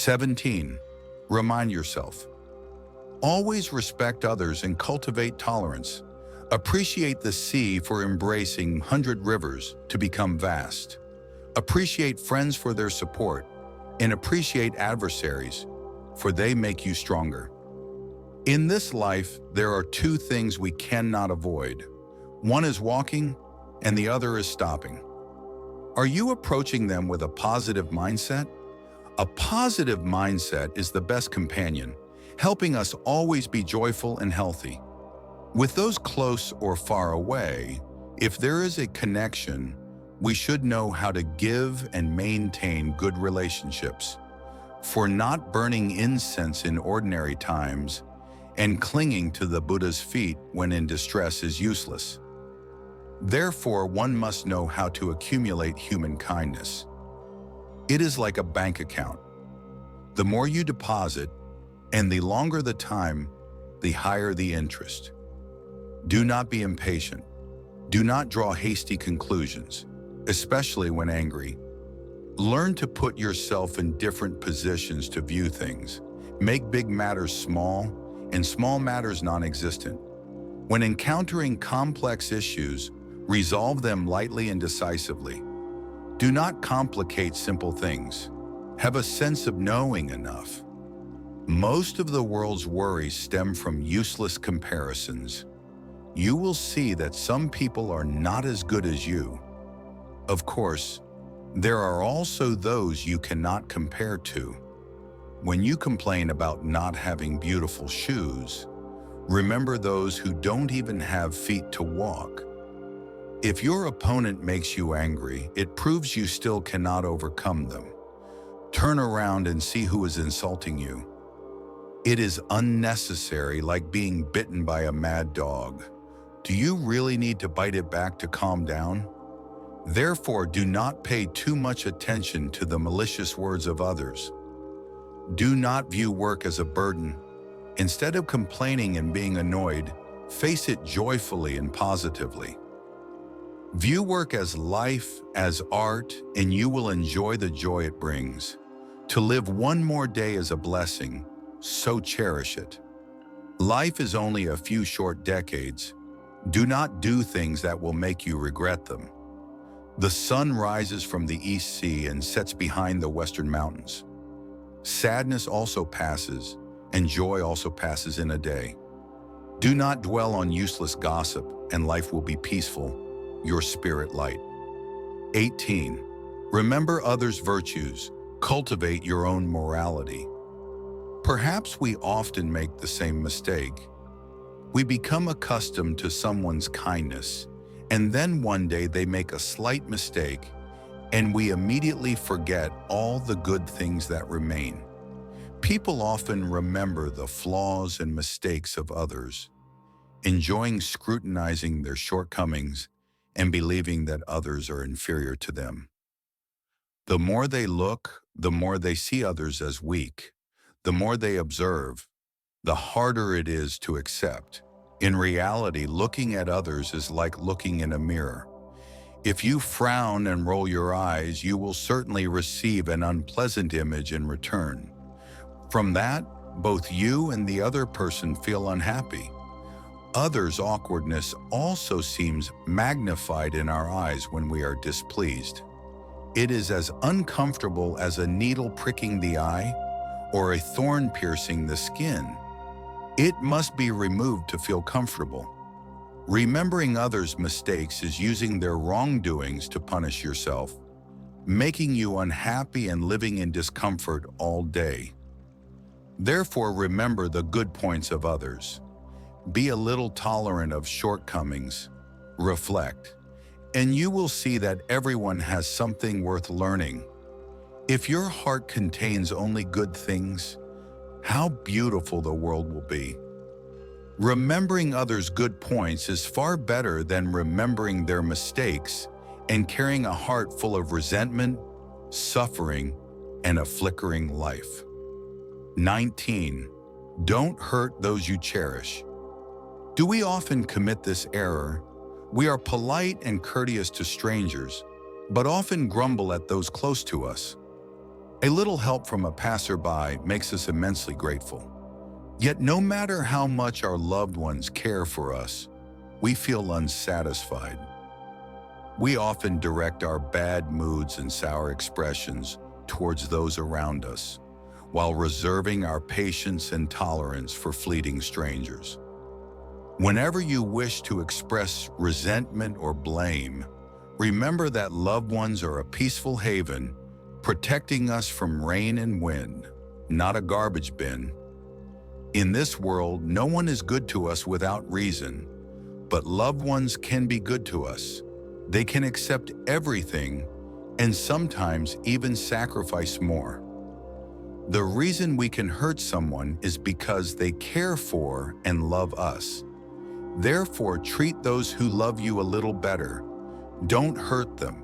17. Remind yourself. Always respect others and cultivate tolerance. Appreciate the sea for embracing 100 rivers to become vast. Appreciate friends for their support, and appreciate adversaries, for they make you stronger. In this life, there are two things we cannot avoid. One is walking, and the other is stopping. Are you approaching them with a positive mindset? A positive mindset is the best companion, helping us always be joyful and healthy. With those close or far away, if there is a connection, we should know how to give and maintain good relationships. For not burning incense in ordinary times and clinging to the Buddha's feet when in distress is useless. Therefore, one must know how to accumulate human kindness. It is like a bank account. The more you deposit, and the longer the time, the higher the interest. Do not be impatient. Do not draw hasty conclusions, especially when angry. Learn to put yourself in different positions to view things. Make big matters small, and small matters non-existent. When encountering complex issues, resolve them lightly and decisively. Do not complicate simple things. Have a sense of knowing enough. Most of the world's worries stem from useless comparisons. You will see that some people are not as good as you. Of course, there are also those you cannot compare to. When you complain about not having beautiful shoes, remember those who don't even have feet to walk. If your opponent makes you angry, it proves you still cannot overcome them. Turn around and see who is insulting you. It is unnecessary, like being bitten by a mad dog. Do you really need to bite it back to calm down? Therefore, do not pay too much attention to the malicious words of others. Do not view work as a burden. Instead of complaining and being annoyed, face it joyfully and positively. View work as life, as art, and you will enjoy the joy it brings. To live one more day is a blessing, so cherish it. Life is only a few short decades. Do not do things that will make you regret them. The sun rises from the East Sea and sets behind the Western Mountains. Sadness also passes, and joy also passes in a day. Do not dwell on useless gossip, and life will be peaceful, your spirit light. 18. Remember others' virtues. Cultivate your own morality. Perhaps we often make the same mistake. We become accustomed to someone's kindness, and then one day they make a slight mistake, and we immediately forget all the good things that remain. People often remember the flaws and mistakes of others, enjoying scrutinizing their shortcomings and believing that others are inferior to them. The more they look, the more they see others as weak. The more they observe, the harder it is to accept. In reality, looking at others is like looking in a mirror. If you frown and roll your eyes, you will certainly receive an unpleasant image in return. From that, both you and the other person feel unhappy. Others' awkwardness also seems magnified in our eyes when we are displeased. It is as uncomfortable as a needle pricking the eye or a thorn piercing the skin. It must be removed to feel comfortable. Remembering others' mistakes is using their wrongdoings to punish yourself, making you unhappy and living in discomfort all day. Therefore, remember the good points of others. Be a little tolerant of shortcomings. Reflect, and you will see that everyone has something worth learning. If your heart contains only good things, how beautiful the world will be. Remembering others' good points is far better than remembering their mistakes and carrying a heart full of resentment, suffering, and a flickering life. 19. Don't hurt those you cherish. Do we often commit this error? We are polite and courteous to strangers, but often grumble at those close to us. A little help from a passerby makes us immensely grateful. Yet no matter how much our loved ones care for us, we feel unsatisfied. We often direct our bad moods and sour expressions towards those around us, while reserving our patience and tolerance for fleeting strangers. Whenever you wish to express resentment or blame, remember that loved ones are a peaceful haven, protecting us from rain and wind, not a garbage bin. In this world, no one is good to us without reason, but loved ones can be good to us. They can accept everything and sometimes even sacrifice more. The reason we can hurt someone is because they care for and love us. Therefore, treat those who love you a little better. Don't hurt them.